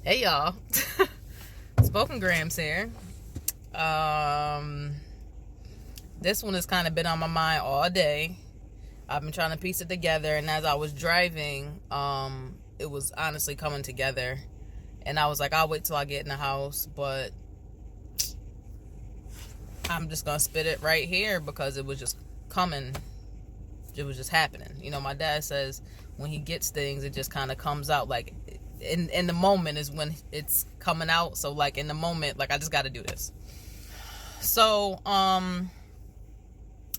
Hey y'all, Spoken Grams here. This one has kind of been on my mind all day. I've been trying to piece it together, and as I was driving, it was honestly coming together. And I was like, I'll wait till I get in the house, but I'm just gonna spit it right here because it was just coming. It was just happening. You know, my dad says when he gets things, it just kind of comes out like. In the moment is when it's coming out. So like in the moment, like I just got to do this. So I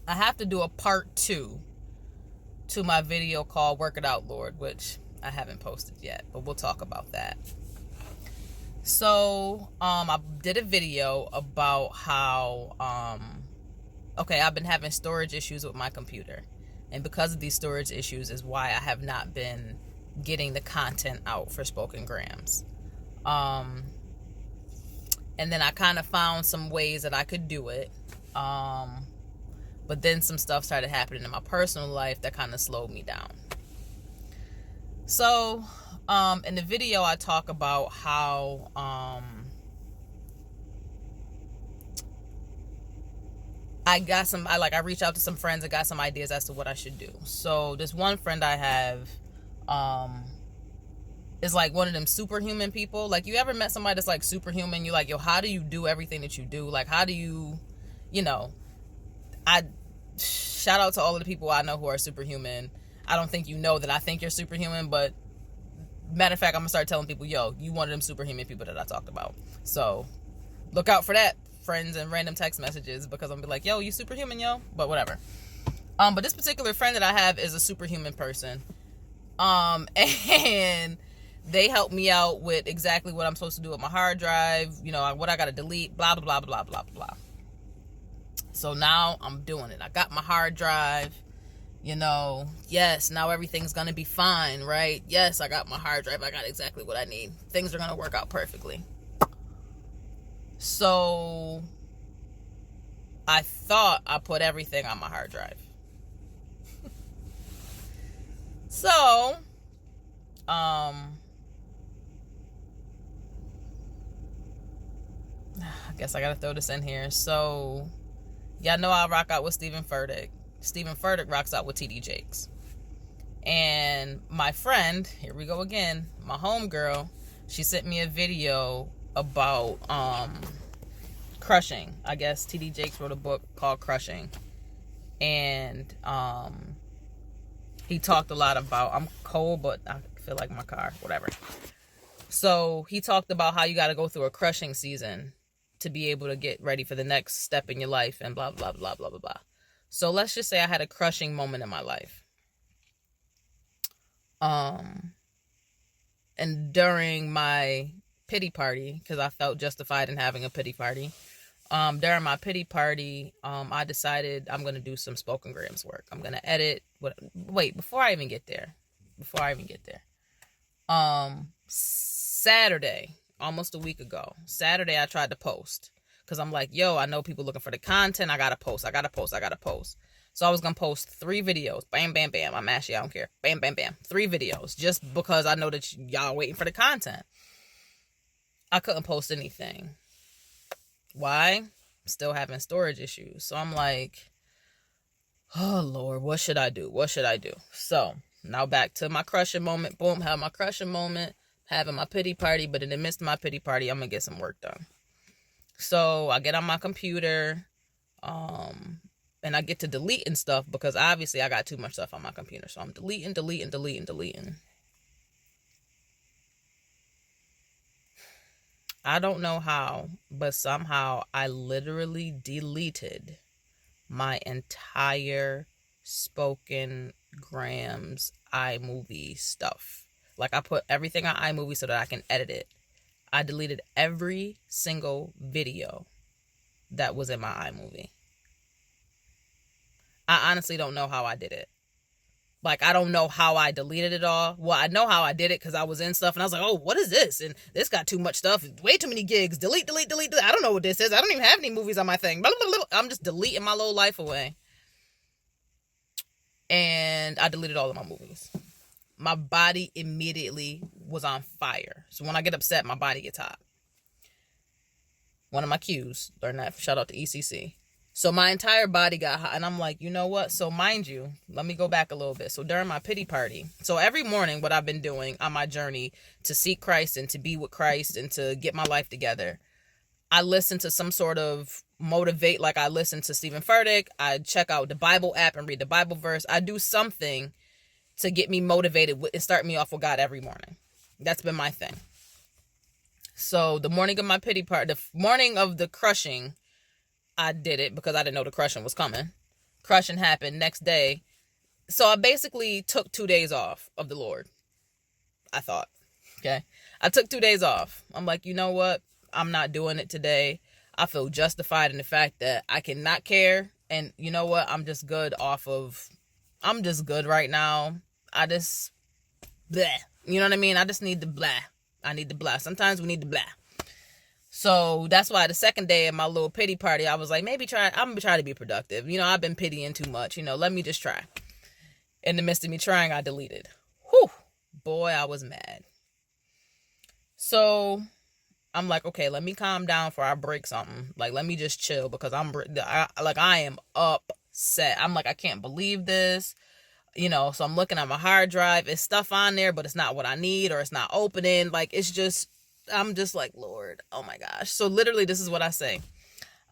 have to do a part 2 to my video called Work It Out Lord, which I haven't posted yet, but we'll talk about that. So I did a video about how I've been having storage issues with my computer, and because of these storage issues is why I have not been getting the content out for Spoken Grams. And then I kind of found some ways that I could do it. But then some stuff started happening in my personal life that kind of slowed me down. So, in the video I talk about how, I reached out to some friends and got some ideas as to what I should do. So this one friend I have, is like one of them superhuman people. Like, you ever met somebody that's like superhuman? You're like, yo, how do you do everything that you do? Like, how do you, I shout out to all of the people I know who are superhuman. I don't think you know that I think you're superhuman, but matter of fact, I'm gonna start telling people, yo, you one of them superhuman people that I talked about. So look out for that, friends, and random text messages, because I'm gonna be like, yo, you superhuman, yo, but whatever. But this particular friend that I have is a superhuman person. And they helped me out with exactly what I'm supposed to do with my hard drive, what I got to delete, blah, blah, blah, blah, blah, blah. So now I'm doing it. I got my hard drive, yes, now everything's going to be fine, right? Yes, I got my hard drive. I got exactly what I need. Things are going to work out perfectly. So I thought I put everything on my hard drive. So, I guess I gotta throw this in here. So, y'all know I rock out with Stephen Furtick. Stephen Furtick rocks out with TD Jakes. And my friend, here we go again, my homegirl, she sent me a video about crushing. I guess TD Jakes wrote a book called Crushing. And he talked a lot about, I'm cold, but I feel like my car, whatever. So he talked about how you got to go through a crushing season to be able to get ready for the next step in your life and blah, blah, blah, blah, blah, blah. So let's just say I had a crushing moment in my life. And during my pity party, because I felt justified in having a pity party, during my pity party, I decided I'm going to do some Spoken Grams work. I'm going to edit. Before I even get there. Saturday, almost a week ago, Saturday, I tried to post. Because I'm like, yo, I know people looking for the content. I got to post. So I was going to post 3 videos. Bam, bam, bam. I'm ashy. I don't care. Bam, bam, bam. 3 videos. Just because I know that y'all waiting for the content. I couldn't post anything. Why? Still having storage issues. So I'm like, oh Lord, what should I do? So now back to my crushing moment. Boom, have my crushing moment, having my pity party. But in the midst of my pity party, I'm gonna get some work done. So I get on my computer, and I get to deleting stuff because obviously I got too much stuff on my computer. So I'm deleting. I don't know how, but somehow I literally deleted my entire Spoken Grams iMovie stuff. Like, I put everything on iMovie so that I can edit it. I deleted every single video that was in my iMovie. I honestly don't know how I did it. Like, I don't know how I deleted it all. Well, I know how I did it because I was in stuff and I was like, oh, what is this? And this got too much stuff. Way too many gigs. Delete. I don't know what this is. I don't even have any movies on my thing. Blah, blah, blah. I'm just deleting my little life away. And I deleted all of my movies. My body immediately was on fire. So when I get upset, my body gets hot. One of my cues. Learn that. Shout out to ECC. So my entire body got hot. And I'm like, you know what? So mind you, let me go back a little bit. So during my pity party. So every morning, what I've been doing on my journey to seek Christ and to be with Christ and to get my life together, I listen to some sort of motivate. Like I listen to Stephen Furtick. I check out the Bible app and read the Bible verse. I do something to get me motivated and start me off with God every morning. That's been my thing. So the morning of my pity party, the morning of the crushing, I did it because I didn't know the crushing was coming. Crushing happened next day. So I basically took 2 days off of the Lord. I thought, okay. I took 2 days off. I'm like, you know what? I'm not doing it today. I feel justified in the fact that I cannot care. And you know what? I'm just good right now. I just, bleh. You know what I mean? I just need the blah. I need the blah. Sometimes we need the blah. So that's why the second day of my little pity party, I was like, I'm going to try to be productive. You know, I've been pitying too much. You know, let me just try. In the midst of me trying, I deleted. Whew. Boy, I was mad. So I'm like, okay, let me calm down before I break something. Like, let me just chill because I am upset. I'm like, I can't believe this. You know, so I'm looking at my hard drive. It's stuff on there, but it's not what I need or it's not opening. Like, I'm just like, Lord, oh my gosh. So literally, this is what I say.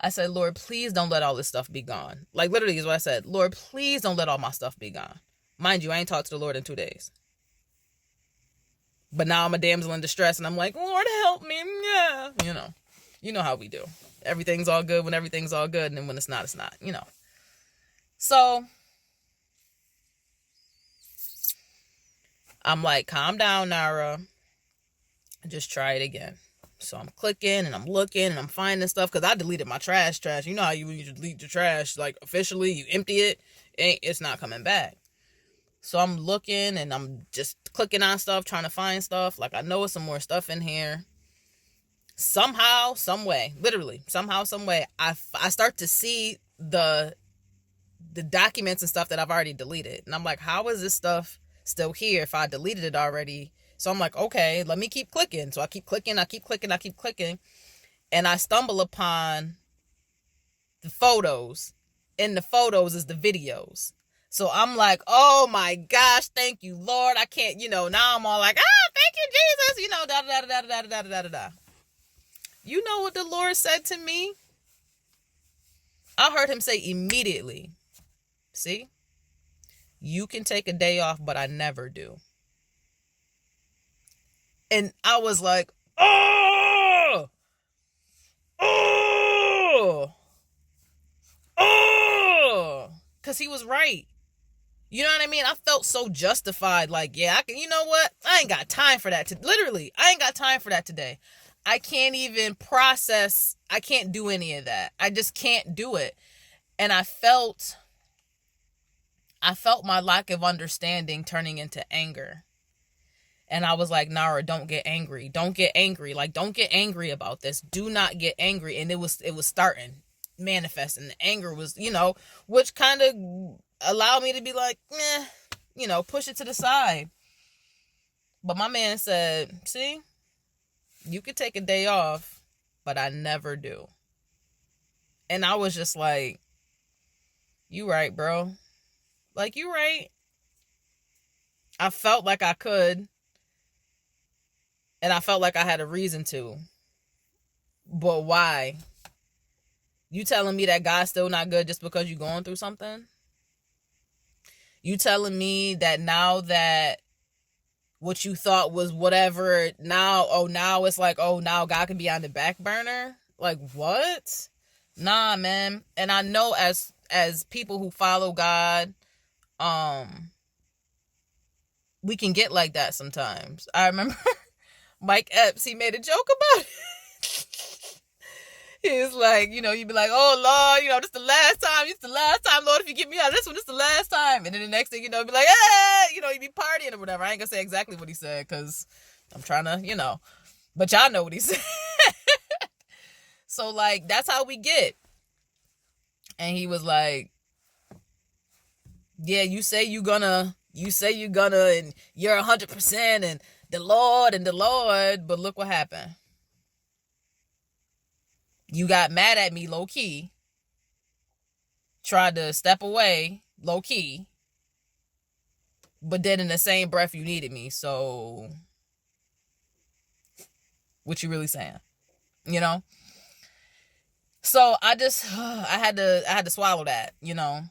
I said, Lord, please don't let all this stuff be gone. Like, literally is what I said. Lord, please don't let all my stuff be gone. Mind you, I ain't talked to the Lord in 2 days. But now I'm a damsel in distress and I'm like, Lord, help me. Yeah. You know how we do. Everything's all good when everything's all good. And then when it's not, it's not, you know. So I'm like, calm down, Nara. Just try it again. So I'm clicking and I'm looking and I'm finding stuff because I deleted my trash. You know how when you delete your trash, like officially, you empty it, it's not coming back. So I'm looking and I'm just clicking on stuff, trying to find stuff. Like I know there's some more stuff in here. Somehow, some way, literally, somehow, some way, I start to see the documents and stuff that I've already deleted. And I'm like, how is this stuff still here if I deleted it already? So I'm like, okay, let me keep clicking. So I keep clicking. And I stumble upon the photos. In the photos is the videos. So I'm like, oh my gosh, thank you, Lord. I can't, now I'm all like, thank you, Jesus. Da. You know what the Lord said to me? I heard him say immediately, see, you can take a day off, but I never do. And I was like, oh, because he was right. You know what I mean? I felt so justified. Like, yeah, you know what? I ain't got time for that. Literally, I ain't got time for that today. I can't even process. I can't do any of that. I just can't do it. And I felt my lack of understanding turning into anger. And I was like, Nara, don't get angry. Don't get angry. Like, don't get angry about this. Do not get angry. And it was starting manifesting. The anger was, which kind of allowed me to be like, push it to the side. But my man said, see, you could take a day off, but I never do. And I was just like, you right, bro. Like, you right. I felt like I could. And I felt like I had a reason to. But why? You telling me that God's still not good just because you're going through something? You telling me that now that what you thought was whatever, now it's like, now God can be on the back burner? Like, what? Nah, man. And I know as people who follow God, we can get like that sometimes. I remember Mike Epps, he made a joke about it. He was like, you'd be like, oh, Lord, this is the last time, Lord, if you get me out of this one, this is the last time. And then the next thing, be like, hey, you'd be partying or whatever. I ain't gonna say exactly what he said because I'm trying to, but y'all know what he said. So, like, that's how we get. And he was like, yeah, you say you're gonna, and you're 100%, and the Lord and the Lord. But look what happened. You got mad at me low key, tried to step away low key, but then in the same breath you needed me. So what you really saying? You know? So I had to swallow that, you know.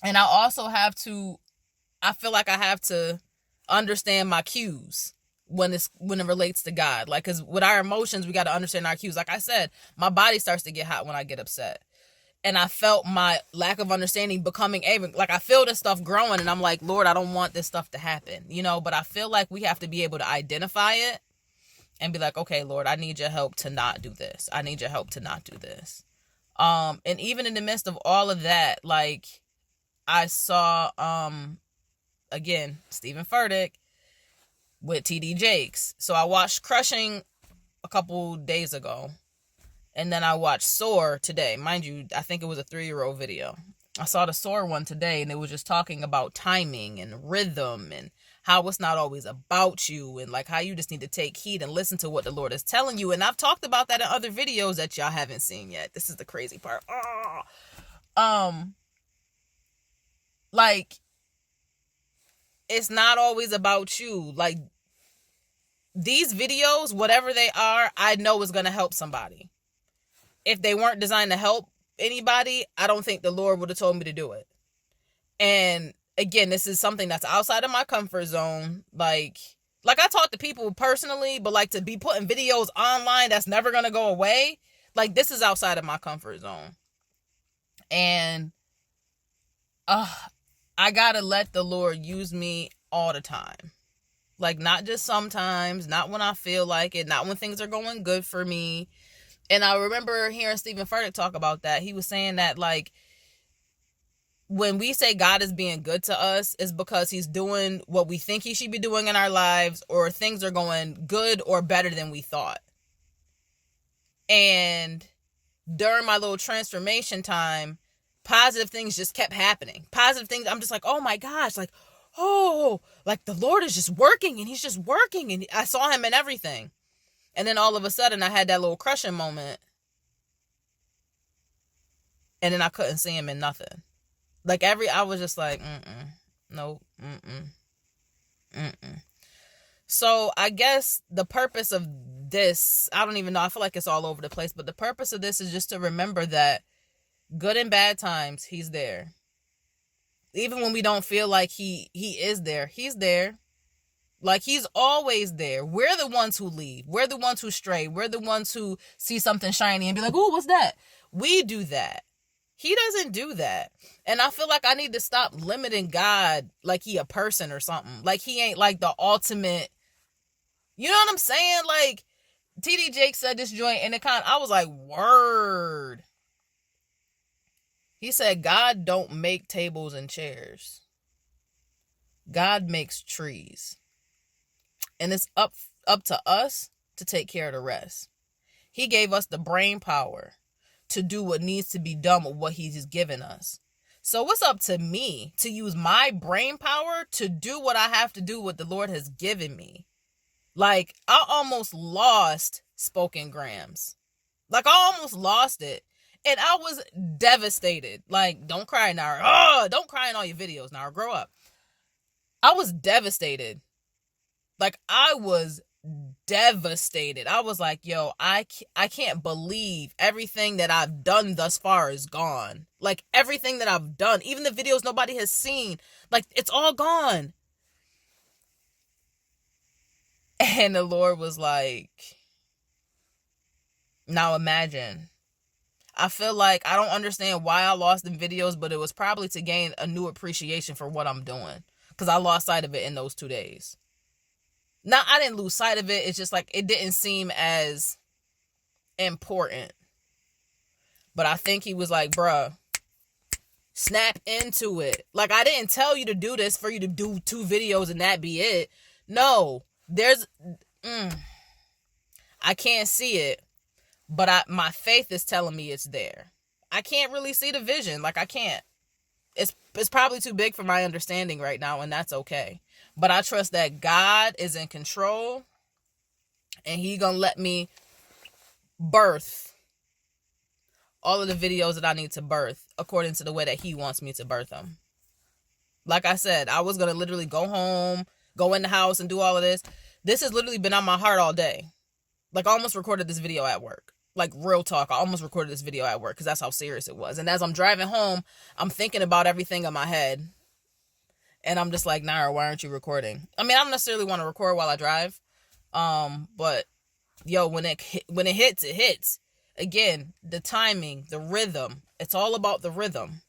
And I also I feel like I have to understand my cues when it relates to God. Like, cause with our emotions, we got to understand our cues. Like I said, my body starts to get hot when I get upset. And I felt my lack of understanding becoming angry. Like, I feel this stuff growing and I'm like, Lord, I don't want this stuff to happen, you know. But I feel like we have to be able to identify it and be like, okay, Lord, I need your help to not do this. I need your help to not do this. And even in the midst of all of that, like, I saw, again, Stephen Furtick with TD Jakes. So I watched Crushing a couple days ago. And then I watched Soar today. Mind you, I think it was a 3-year-old video. I saw the Soar one today, and it was just talking about timing and rhythm and how it's not always about you, and like how you just need to take heed and listen to what the Lord is telling you. And I've talked about that in other videos that y'all haven't seen yet. This is the crazy part. Like, it's not always about you. Like, these videos, whatever they are, I know is going to help somebody. If they weren't designed to help anybody, I don't think the Lord would have told me to do it. And again, this is something that's outside of my comfort zone. Like I talk to people personally, but like to be putting videos online that's never going to go away. Like, this is outside of my comfort zone. And I got to let the Lord use me all the time. Like, not just sometimes, not when I feel like it, not when things are going good for me. And I remember hearing Stephen Furtick talk about that. He was saying that, like, when we say God is being good to us, it's because he's doing what we think he should be doing in our lives, or things are going good or better than we thought. And during my little transformation time, positive things just kept happening. Positive things. I'm just like, oh my gosh, like, oh, like the Lord is just working, and he's just working. And I saw him in everything. And then all of a sudden I had that little crushing moment. And then I couldn't see him in nothing. Like, I was just like, nope, So I guess the purpose of this, I don't even know, I feel like it's all over the place, but the purpose of this is just to remember that good and bad times, he's there. Even when we don't feel like he is there, he's there. Like, he's always there. We're the ones who leave. We're the ones who stray. We're the ones who see something shiny and be like, oh, what's that? We do that. He doesn't do that. And I feel like I need to stop limiting God like he a person or something. Like, he ain't like the ultimate. You know what I'm saying? Like, TD Jakes said this joint in the I was like, word. He said, God don't make tables and chairs. God makes trees. And it's up to us to take care of the rest. He gave us the brain power to do what needs to be done with what he's given us. So it's up to me to use my brain power to do what I have to do, what the Lord has given me. Like, I almost lost spoken grams. Like, I almost lost it. And I was devastated. Like, don't cry, Nara. Oh, don't cry in all your videos, Nara. Grow up. I was devastated. Like, I was devastated. I was like, yo, I can't believe everything that I've done thus far is gone. Like, everything that I've done, even the videos nobody has seen, like, it's all gone. And the Lord was like, now imagine. I feel like I don't understand why I lost them videos, but it was probably to gain a new appreciation for what I'm doing. Because I lost sight of it in those 2 days. Now, I didn't lose sight of it. It's just like, it didn't seem as important. But I think he was like, bruh, snap into it. Like, I didn't tell you to do this for you to do 2 videos and that be it. No, I can't see it, but my faith is telling me it's there. I can't really see the vision. Like, I can't. It's probably too big for my understanding right now, and that's okay. But I trust that God is in control, and he gonna let me birth all of the videos that I need to birth according to the way that he wants me to birth them. Like I said, I was going to literally go home, go in the house and do all of this. This has literally been on my heart all day. Like, I almost recorded this video at work. Like, real talk, I almost recorded this video at work because that's how serious it was. And as I'm driving home, I'm thinking about everything in my head. And I'm just like, Naira, why aren't you recording? I mean, I don't necessarily want to record while I drive. But, yo, when it hits, it hits. Again, the timing, the rhythm. It's all about the rhythm.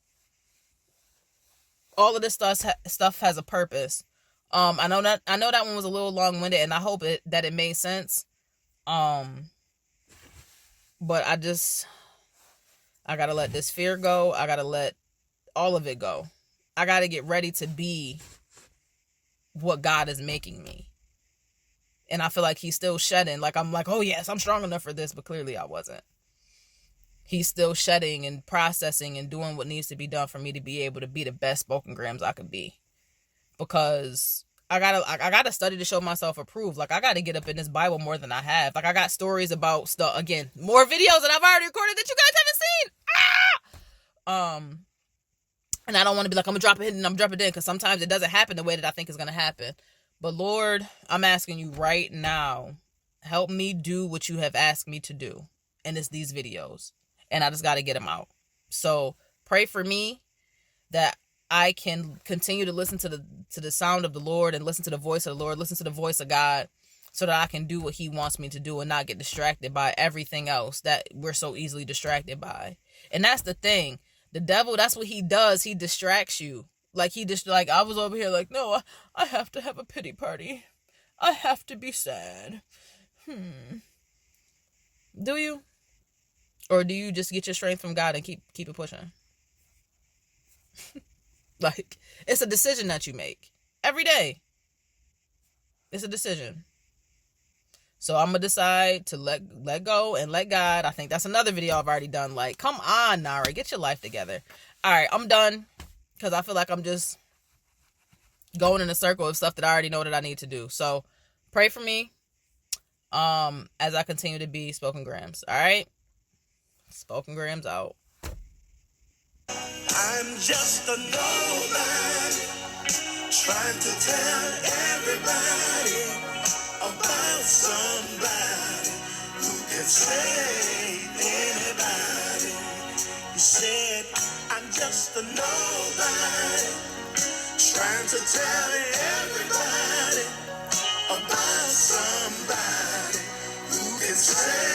All of this stuff has a purpose. I know that one was a little long-winded, and I hope that it made sense. But I gotta let this fear go. I gotta let all of it go. I gotta get ready to be what God is making me. And I feel like he's still shedding. Like, I'm like, oh yes, I'm strong enough for this, but clearly I wasn't. He's still shedding and processing and doing what needs to be done for me to be able to be the best spoken grams I could be. Because I gotta study to show myself approved. Like, I gotta get up in this Bible more than I have. Like, I got stories about stuff, again, more videos that I've already recorded that you guys haven't seen. And I don't want to be like, I'm gonna drop it in and I'm dropping it in, because sometimes it doesn't happen the way that I think it's gonna happen. But Lord, I'm asking you right now, help me do what you have asked me to do. And it's these videos. And I just got to get them out. So pray for me that I can continue to listen to the sound of the Lord and listen to the voice of the Lord, listen to the voice of God, so that I can do what he wants me to do and not get distracted by everything else that we're so easily distracted by. And that's the thing. The devil, that's what he does. He distracts you. Like, I was over here like, no, I have to have a pity party. I have to be sad. Do you? Or do you just get your strength from God and keep it pushing? Like, it's a decision that you make every day. It's a decision. So I'm going to decide to let go and let God. I think that's another video I've already done. Like, come on, Nara, get your life together. All right, I'm done, because I feel like I'm just going in a circle of stuff that I already know that I need to do. So pray for me as I continue to be Spoken Grams. All right? Spoken Grams out. I'm just a nobody, trying to tell everybody about somebody who can save anybody. You said I'm just a nobody, trying to tell everybody about somebody who can save